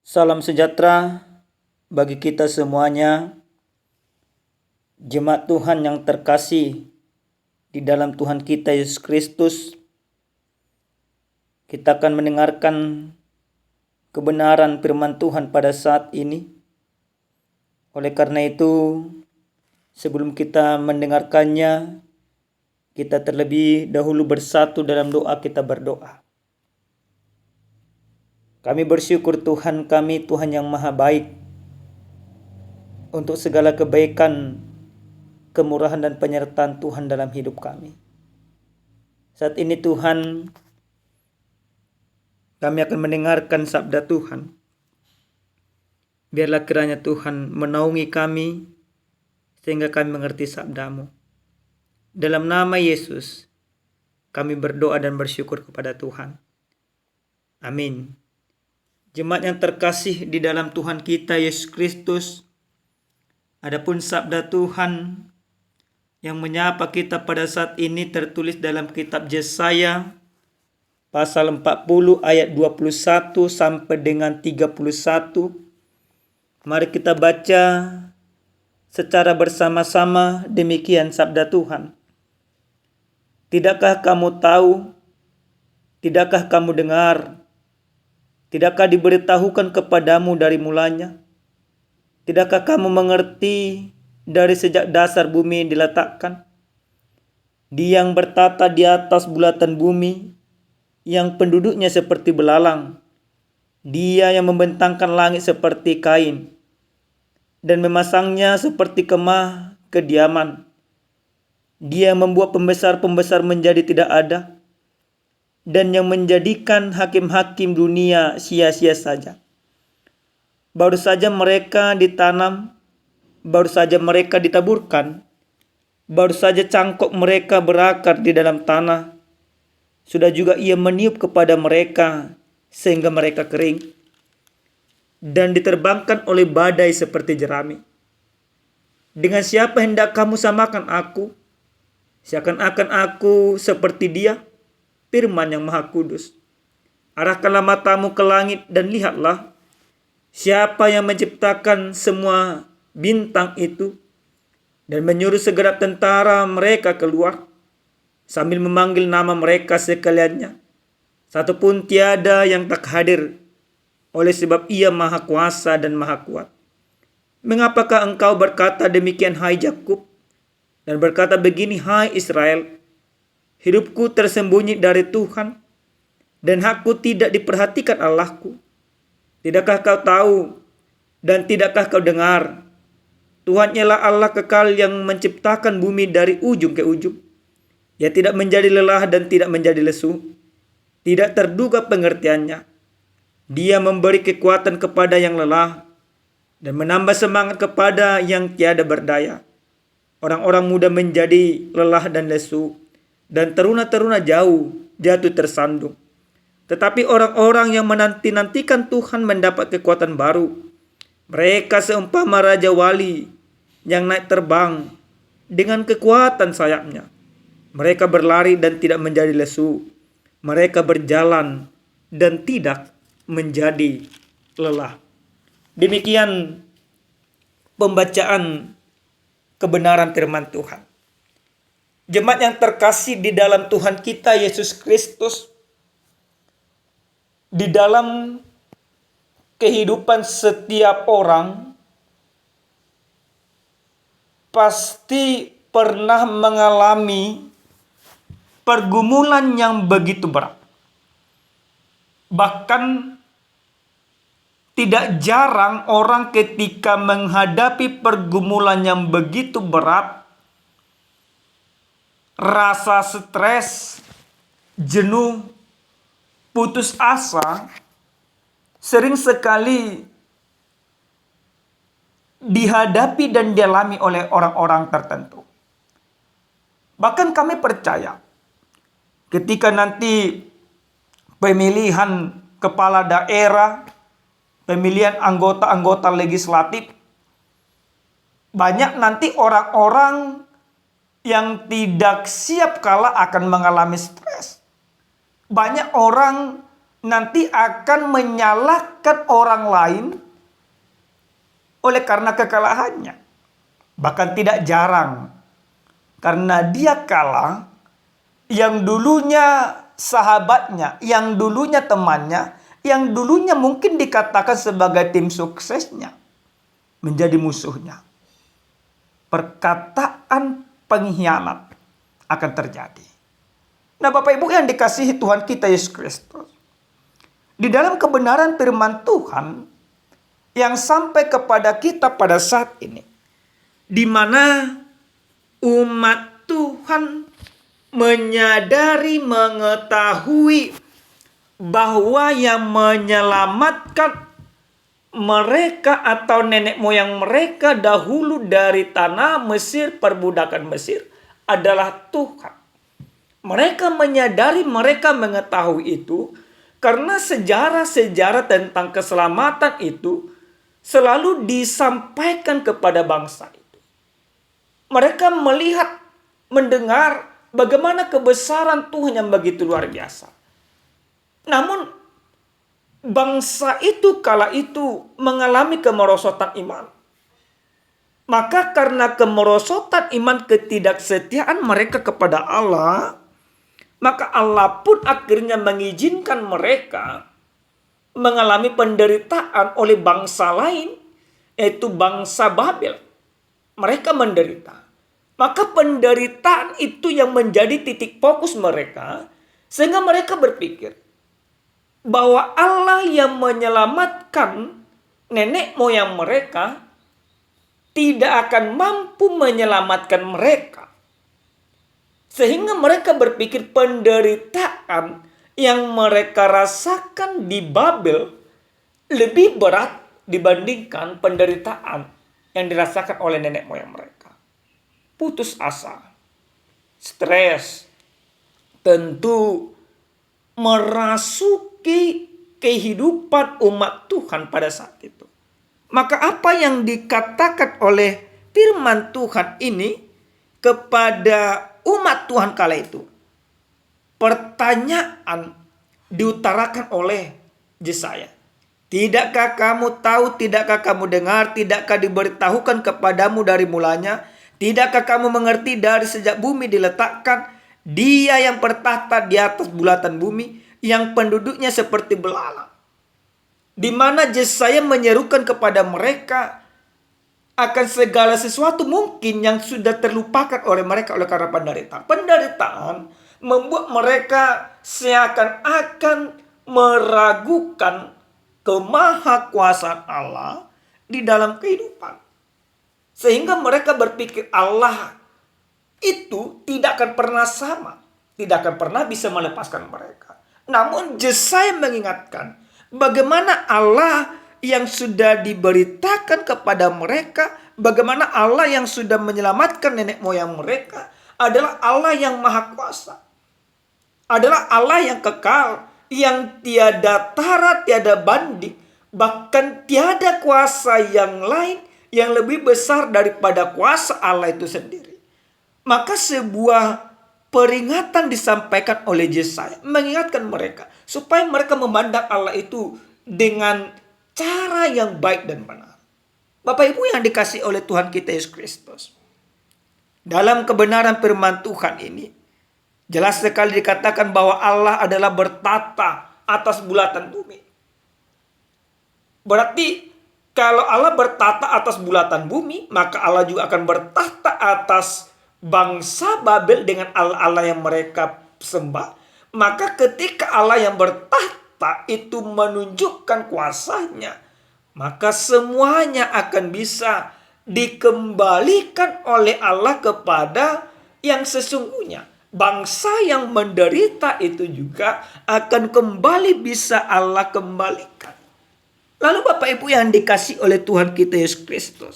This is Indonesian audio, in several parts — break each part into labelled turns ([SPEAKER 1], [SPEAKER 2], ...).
[SPEAKER 1] Salam sejahtera bagi kita semuanya, jemaat Tuhan yang terkasih di dalam Tuhan kita Yesus Kristus. Kita akan mendengarkan kebenaran firman Tuhan pada saat ini. Oleh karena itu, sebelum kita mendengarkannya, kita terlebih dahulu bersatu dalam doa. Kita berdoa. Kami bersyukur Tuhan kami, Tuhan yang maha baik, untuk segala kebaikan, kemurahan dan penyertaan Tuhan dalam hidup kami. Saat ini Tuhan, kami akan mendengarkan sabda Tuhan. Biarlah kiranya Tuhan menaungi kami, sehingga kami mengerti sabda-Mu. Dalam nama Yesus, kami berdoa dan bersyukur kepada Tuhan. Amin. Jemaat yang terkasih di dalam Tuhan kita Yesus Kristus, adapun sabda Tuhan yang menyapa kita pada saat ini tertulis dalam kitab Yesaya pasal 40 ayat 21 sampai dengan 31. Mari kita baca secara bersama-sama, demikian sabda Tuhan. Tidakkah kamu tahu? Tidakkah kamu dengar? Tidakkah diberitahukan kepadamu dari mulanya? Tidakkah kamu mengerti dari sejak dasar bumi diletakkan? Dia yang bertata di atas bulatan bumi, yang penduduknya seperti belalang. Dia yang membentangkan langit seperti kain, dan memasangnya seperti kemah kediaman. Dia yang membuat pembesar-pembesar menjadi tidak ada, dan yang menjadikan hakim-hakim dunia sia-sia saja. Baru saja mereka ditanam, baru saja mereka ditaburkan, baru saja cangkok mereka berakar di dalam tanah. Sudah juga ia meniup kepada mereka sehingga mereka kering, dan diterbangkan oleh badai seperti jerami. Dengan siapa hendak kamu samakan aku? Seakan-akan aku seperti dia, firman yang maha kudus. Arahkanlah matamu ke langit dan lihatlah, siapa yang menciptakan semua bintang itu, dan menyuruh segenap tentara mereka keluar, sambil memanggil nama mereka sekaliannya. Satupun tiada yang tak hadir, oleh sebab ia maha kuasa dan maha kuat. Mengapakah engkau berkata demikian, hai Yakub, dan berkata begini, hai Israel? Hidupku tersembunyi dari Tuhan, dan hakku tidak diperhatikan Allahku. Tidakkah kau tahu, dan tidakkah kau dengar? Tuhan ialah Allah kekal yang menciptakan bumi dari ujung ke ujung. Ia tidak menjadi lelah dan tidak menjadi lesu. Tidak terduga pengertiannya. Dia memberi kekuatan kepada yang lelah, dan menambah semangat kepada yang tiada berdaya. Orang-orang muda menjadi lelah dan lesu, dan teruna-teruna jatuh tersandung. Tetapi orang-orang yang menanti-nantikan Tuhan mendapat kekuatan baru. Mereka seumpama Raja Wali yang naik terbang dengan kekuatan sayapnya. Mereka berlari dan tidak menjadi lesu. Mereka berjalan dan tidak menjadi lelah. Demikian pembacaan kebenaran firman Tuhan. Jemaat yang terkasih di dalam Tuhan kita Yesus Kristus, di dalam kehidupan setiap orang pasti pernah mengalami pergumulan yang begitu berat. Bahkan tidak jarang orang ketika menghadapi pergumulan yang begitu berat, rasa stres, jenuh, putus asa sering sekali dihadapi dan dialami oleh orang-orang tertentu. Bahkan kami percaya ketika nanti pemilihan kepala daerah, pemilihan anggota-anggota legislatif, banyak nanti orang-orang yang tidak siap kalah akan mengalami stres. Banyak orang nanti akan menyalahkan orang lain oleh karena kekalahannya. Bahkan tidak jarang karena dia kalah, yang dulunya sahabatnya, yang dulunya temannya, yang dulunya mungkin dikatakan sebagai tim suksesnya, menjadi musuhnya. Perkataan pengkhianat akan terjadi. Nah, Bapak Ibu yang dikasihi Tuhan kita Yesus Kristus, di dalam kebenaran firman Tuhan yang sampai kepada kita pada saat ini, di mana umat Tuhan menyadari, mengetahui bahwa yang menyelamatkan mereka atau nenek moyang mereka dahulu dari tanah Mesir, perbudakan Mesir, adalah Tuhan. Mereka menyadari, mereka mengetahui itu karena sejarah-sejarah tentang keselamatan itu selalu disampaikan kepada bangsa itu. Mereka melihat, mendengar bagaimana kebesaran Tuhan yang begitu luar biasa. Namun bangsa itu kala itu mengalami kemerosotan iman. Maka karena kemerosotan iman, ketidaksetiaan mereka kepada Allah, maka Allah pun akhirnya mengizinkan mereka mengalami penderitaan oleh bangsa lain, yaitu bangsa Babel. Mereka menderita. Maka penderitaan itu yang menjadi titik fokus mereka, sehingga mereka berpikir bahwa Allah yang menyelamatkan nenek moyang mereka tidak akan mampu menyelamatkan mereka. Sehingga mereka berpikir penderitaan yang mereka rasakan di Babel lebih berat dibandingkan penderitaan yang dirasakan oleh nenek moyang mereka. Putus asa, stres, tentu merasuki kehidupan umat Tuhan pada saat itu. Maka apa yang dikatakan oleh firman Tuhan ini kepada umat Tuhan kala itu? Pertanyaan diutarakan oleh Yesaya. Tidakkah kamu tahu, tidakkah kamu dengar, tidakkah diberitahukan kepadamu dari mulanya? Tidakkah kamu mengerti dari sejak bumi diletakkan? Dia yang bertahta di atas bulatan bumi, yang penduduknya seperti belalang. Di mana Yesaya menyerukan kepada mereka akan segala sesuatu mungkin yang sudah terlupakan oleh mereka oleh karena penderitaan. Penderitaan membuat mereka seakan-akan meragukan kemahakuasaan Allah di dalam kehidupan. Sehingga mereka berpikir Allah itu tidak akan pernah sama, tidak akan pernah bisa melepaskan mereka. Namun Yesaya mengingatkan bagaimana Allah yang sudah diberitakan kepada mereka, bagaimana Allah yang sudah menyelamatkan nenek moyang mereka adalah Allah yang maha kuasa, adalah Allah yang kekal, yang tiada tara, tiada banding, bahkan tiada kuasa yang lain yang lebih besar daripada kuasa Allah itu sendiri. Maka sebuah peringatan disampaikan oleh Yesaya mengingatkan mereka supaya mereka memandang Allah itu dengan cara yang baik dan benar. Bapak Ibu yang dikasihi oleh Tuhan kita Yesus Kristus, dalam kebenaran firman Tuhan ini jelas sekali dikatakan bahwa Allah adalah bertata atas bulatan bumi. Berarti kalau Allah bertata atas bulatan bumi, maka Allah juga akan bertata atas bangsa Babel dengan Allah-Allah yang mereka sembah. Maka ketika Allah yang bertahta itu menunjukkan kuasanya, maka semuanya akan bisa dikembalikan oleh Allah kepada yang sesungguhnya. Bangsa yang menderita itu juga akan kembali bisa Allah kembalikan. Lalu Bapak Ibu yang dikasihi oleh Tuhan kita Yesus Kristus,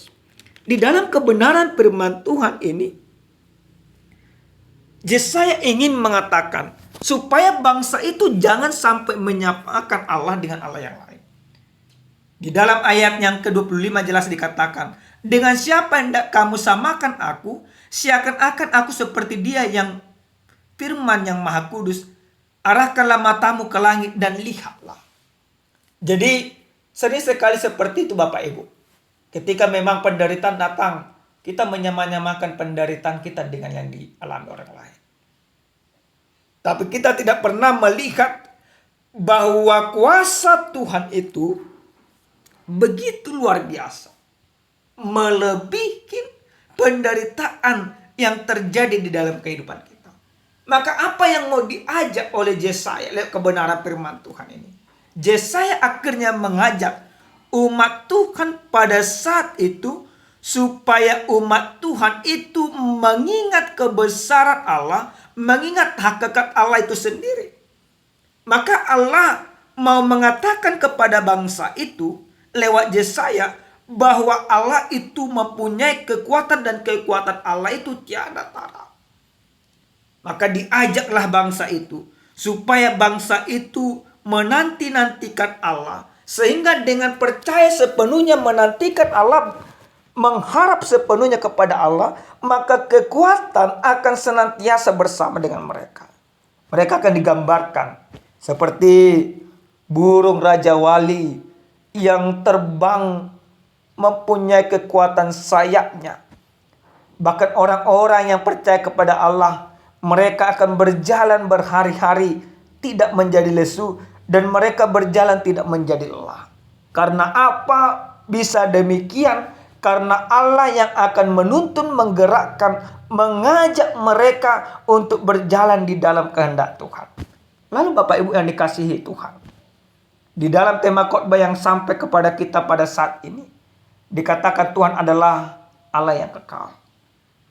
[SPEAKER 1] di dalam kebenaran firman Tuhan ini Yesaya ingin mengatakan supaya bangsa itu jangan sampai menyamakan Allah dengan Allah yang lain. Di dalam ayat yang ke-25 jelas dikatakan, dengan siapa hendak kamu samakan aku, seakan-akan aku seperti dia yang firman yang maha kudus, Arahkanlah matamu ke langit dan lihatlah. Jadi sering sekali seperti itu Bapak Ibu. Ketika memang penderitaan datang, kita menyamakan penderitaan kita dengan yang dialami orang lain. Tapi kita tidak pernah melihat bahwa kuasa Tuhan itu begitu luar biasa, melebihi penderitaan yang terjadi di dalam kehidupan kita. Maka apa yang mau diajak oleh Yesaya lewat kebenaran firman Tuhan ini? Yesaya akhirnya mengajak umat Tuhan pada saat itu supaya umat Tuhan itu mengingat kebesaran Allah, mengingat hakikat Allah itu sendiri. Maka Allah mau mengatakan kepada bangsa itu lewat Yesaya bahwa Allah itu mempunyai kekuatan dan kekuatan Allah itu tiada tara. Maka diajaklah bangsa itu supaya bangsa itu menanti-nantikan Allah, sehingga dengan percaya sepenuhnya menantikan Allah, mengharap sepenuhnya kepada Allah, maka kekuatan akan senantiasa bersama dengan mereka. Mereka akan digambarkan seperti burung Raja Wali yang terbang mempunyai kekuatan sayapnya. Bahkan orang-orang yang percaya kepada Allah, mereka akan berjalan berhari-hari tidak menjadi lesu, dan mereka berjalan tidak menjadi lelah. Karena apa bisa demikian? Karena Allah yang akan menuntun, menggerakkan, mengajak mereka untuk berjalan di dalam kehendak Tuhan. Lalu Bapak Ibu yang dikasihi Tuhan, di dalam tema khotbah yang sampai kepada kita pada saat ini, dikatakan Tuhan adalah Allah yang kekal.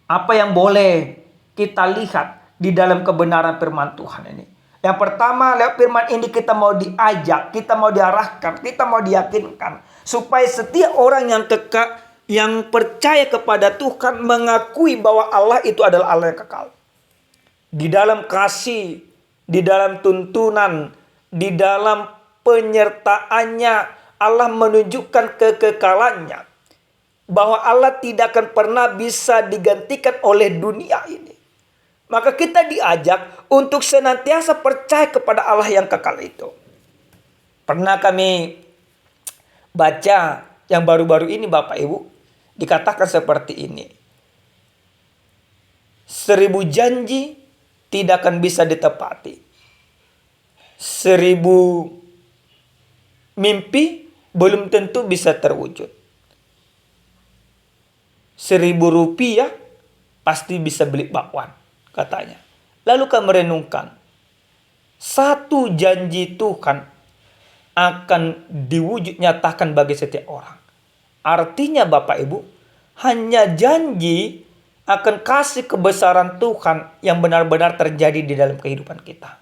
[SPEAKER 1] Apa yang boleh kita lihat di dalam kebenaran firman Tuhan ini? Yang pertama, lewat firman ini kita mau diajak, kita mau diarahkan, kita mau diyakinkan supaya setiap orang yang kekal, yang percaya kepada Tuhan, mengakui bahwa Allah itu adalah Allah yang kekal. Di dalam kasih, di dalam tuntunan, di dalam penyertaannya, Allah menunjukkan kekekalannya. Bahwa Allah tidak akan pernah bisa digantikan oleh dunia ini. Maka kita diajak untuk senantiasa percaya kepada Allah yang kekal itu. Pernah kami baca yang baru-baru ini Bapak Ibu, dikatakan seperti ini. 1000 janji tidak akan bisa ditepati. 1000 mimpi belum tentu bisa terwujud. 1000 rupiah pasti bisa beli bakwan, katanya. Lalu kami merenungkan, satu janji Tuhan akan diwujud nyatakan bagi setiap orang. Artinya Bapak Ibu, hanya janji akan kasih kebesaran Tuhan yang benar-benar terjadi di dalam kehidupan kita.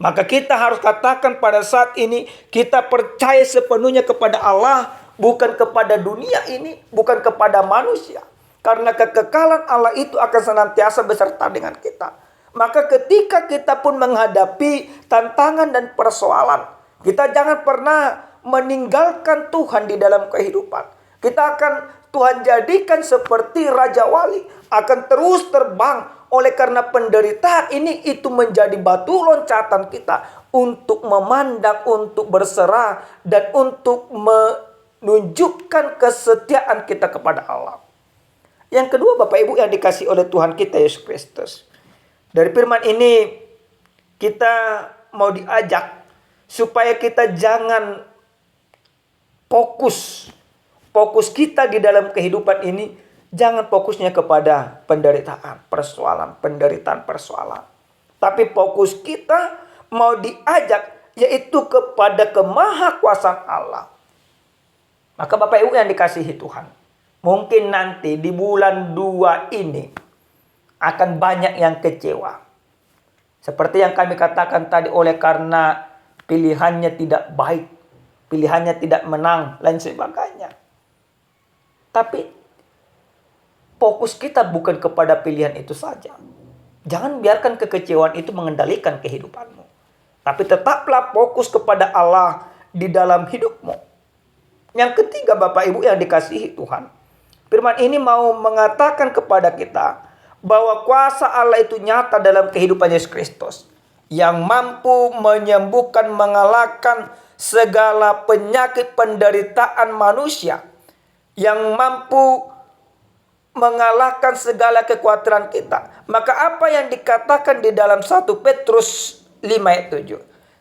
[SPEAKER 1] Maka kita harus katakan pada saat ini, kita percaya sepenuhnya kepada Allah, bukan kepada dunia ini, bukan kepada manusia. Karena kekekalan Allah itu akan senantiasa beserta dengan kita. Maka ketika kita pun menghadapi tantangan dan persoalan, kita jangan pernah meninggalkan Tuhan di dalam kehidupan. Kita akan Tuhan jadikan seperti Raja Wali, akan terus terbang. Oleh karena penderitaan ini itu menjadi batu loncatan kita untuk memandang, untuk berserah, dan untuk menunjukkan kesetiaan kita kepada Allah. Yang kedua Bapak Ibu yang dikasih oleh Tuhan kita Yesus Kristus, dari firman ini kita mau diajak supaya kita jangan fokus kita di dalam kehidupan ini. Jangan fokusnya kepada penderitaan, persoalan. Tapi fokus kita mau diajak yaitu kepada kemahakuasaan Allah. Maka Bapak Ibu yang dikasihi Tuhan, mungkin nanti di bulan 2 ini akan banyak yang kecewa. Seperti yang kami katakan tadi, oleh karena pilihannya tidak baik, pilihannya tidak menang, lain sebagainya. Tapi fokus kita bukan kepada pilihan itu saja. Jangan biarkan kekecewaan itu mengendalikan kehidupanmu. Tapi tetaplah fokus kepada Allah di dalam hidupmu. Yang ketiga Bapak Ibu yang dikasihi Tuhan, firman ini mau mengatakan kepada kita bahwa kuasa Allah itu nyata dalam kehidupan Yesus Kristus. yang mampu menyembuhkan, mengalahkan segala penyakit penderitaan manusia, yang mampu mengalahkan segala kekhawatiran kita. Maka apa yang dikatakan di dalam 1 Petrus 5 ayat 7.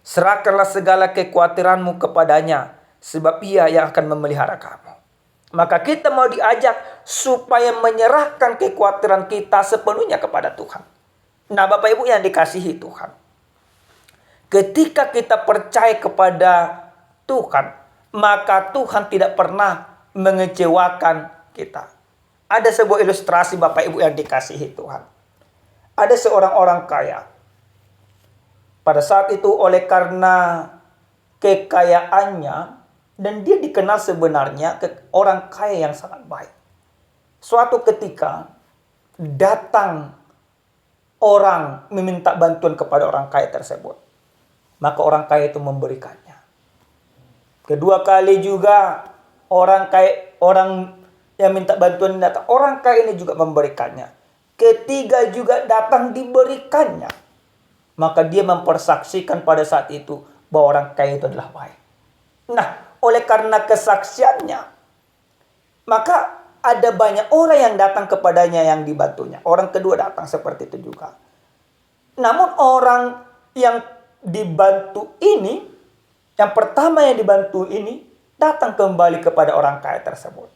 [SPEAKER 1] Serahkanlah segala kekhawatiranmu kepadanya, sebab ia yang akan memelihara kamu. Maka kita mau diajak supaya menyerahkan kekhawatiran kita sepenuhnya kepada Tuhan. Nah, Bapak Ibu yang dikasihi Tuhan, ketika kita percaya kepada Tuhan, maka Tuhan tidak pernah mengecewakan kita. Ada sebuah ilustrasi Bapak Ibu yang dikasihi Tuhan. Ada seorang orang kaya. Pada saat itu oleh karena kekayaannya, dan dia dikenal sebenarnya orang kaya yang sangat baik. Suatu ketika datang orang meminta bantuan kepada orang kaya tersebut. Maka orang kaya itu memberikannya. Kedua kali juga orang yang minta bantuan datang, orang kaya ini juga memberikannya. Ketiga juga datang diberikannya. Maka dia mempersaksikan pada saat itu bahwa orang kaya itu adalah baik. Nah, oleh karena kesaksiannya, maka ada banyak orang yang datang kepadanya yang dibantunya. Orang kedua datang seperti itu juga. Namun orang yang dibantu ini, yang pertama yang dibantu ini, datang kembali kepada orang kaya tersebut.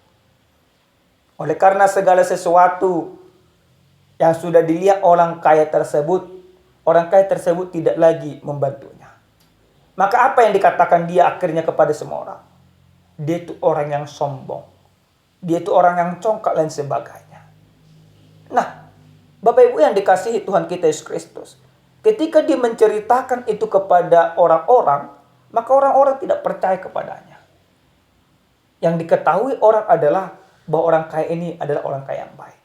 [SPEAKER 1] Oleh karena segala sesuatu yang sudah dilihat orang kaya tersebut tidak lagi membantunya. Maka apa yang dikatakan dia akhirnya kepada semua orang? Dia itu orang yang sombong. Dia itu orang yang congkak dan sebagainya. Nah, Bapak Ibu yang dikasihi Tuhan kita Yesus Kristus, ketika dia menceritakan itu kepada orang-orang, maka orang-orang tidak percaya kepadanya. Yang diketahui orang adalah bahwa orang kaya ini adalah orang kaya yang baik.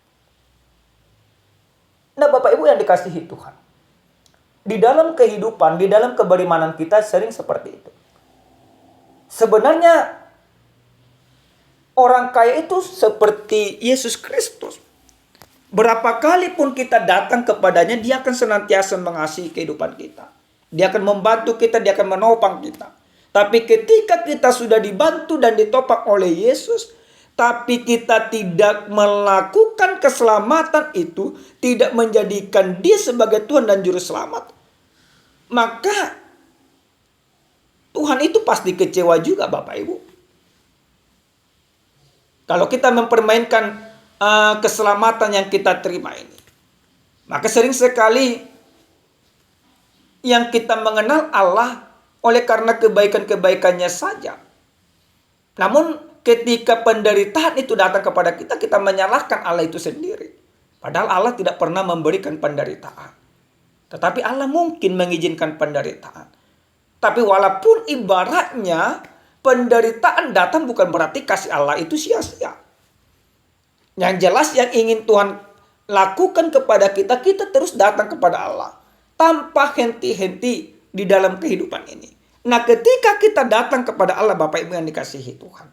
[SPEAKER 1] Nah, Bapak Ibu yang dikasihi Tuhan, di dalam kehidupan, di dalam keberimanan kita sering seperti itu. Sebenarnya orang kaya itu seperti Yesus Kristus. Berapa kali pun kita datang kepadanya, dia akan senantiasa mengasihi kehidupan kita. Dia akan membantu kita, dia akan menopang kita. Tapi ketika kita sudah dibantu dan ditopang oleh Yesus, tapi kita tidak melakukan keselamatan itu, tidak menjadikan dia sebagai Tuhan dan Juru Selamat, maka Tuhan itu pasti kecewa juga Bapak Ibu. Kalau kita mempermainkan keselamatan yang kita terima ini, maka sering sekali yang kita mengenal Allah oleh karena kebaikan-kebaikannya saja. Namun ketika penderitaan itu datang kepada kita, kita menyalahkan Allah itu sendiri. Padahal Allah tidak pernah memberikan penderitaan. Tetapi Allah mungkin mengizinkan penderitaan. Tapi walaupun ibaratnya penderitaan datang, bukan berarti kasih Allah itu sia-sia. Yang jelas yang ingin Tuhan lakukan kepada kita, kita terus datang kepada Allah. Tanpa henti-henti di dalam kehidupan ini. Nah, ketika kita datang kepada Allah, Bapak Ibu yang dikasihi Tuhan,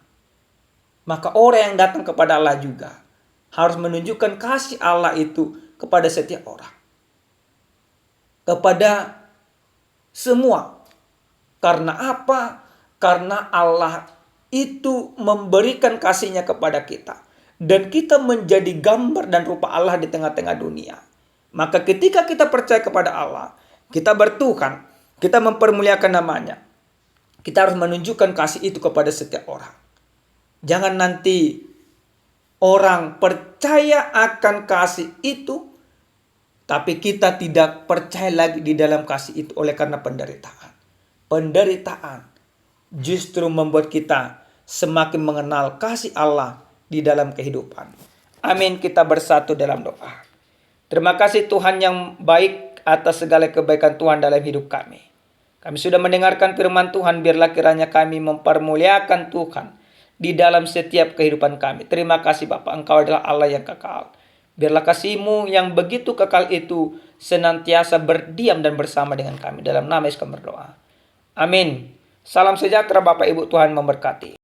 [SPEAKER 1] maka orang yang datang kepada Allah juga harus menunjukkan kasih Allah itu kepada setiap orang. Kepada semua. Karena apa? Karena Allah itu memberikan kasih-Nya kepada kita. Dan kita menjadi gambar dan rupa Allah di tengah-tengah dunia. Maka ketika kita percaya kepada Allah, kita bertuhan, kita mempermuliakan namanya, kita harus menunjukkan kasih itu kepada setiap orang. Jangan nanti orang percaya akan kasih itu, tapi kita tidak percaya lagi di dalam kasih itu oleh karena penderitaan. Penderitaan justru membuat kita semakin mengenal kasih Allah di dalam kehidupan. Amin. Kita bersatu dalam doa. Terima kasih Tuhan yang baik atas segala kebaikan Tuhan dalam hidup kami. Kami sudah mendengarkan firman Tuhan, biarlah kiranya kami mempermuliakan Tuhan di dalam setiap kehidupan kami. Terima kasih Bapa, Engkau adalah Allah yang kekal. Biarlah kasih-Mu yang begitu kekal itu senantiasa berdiam dan bersama dengan kami. Dalam nama Yesus kami berdoa. Amin. Salam sejahtera Bapak Ibu, Tuhan memberkati.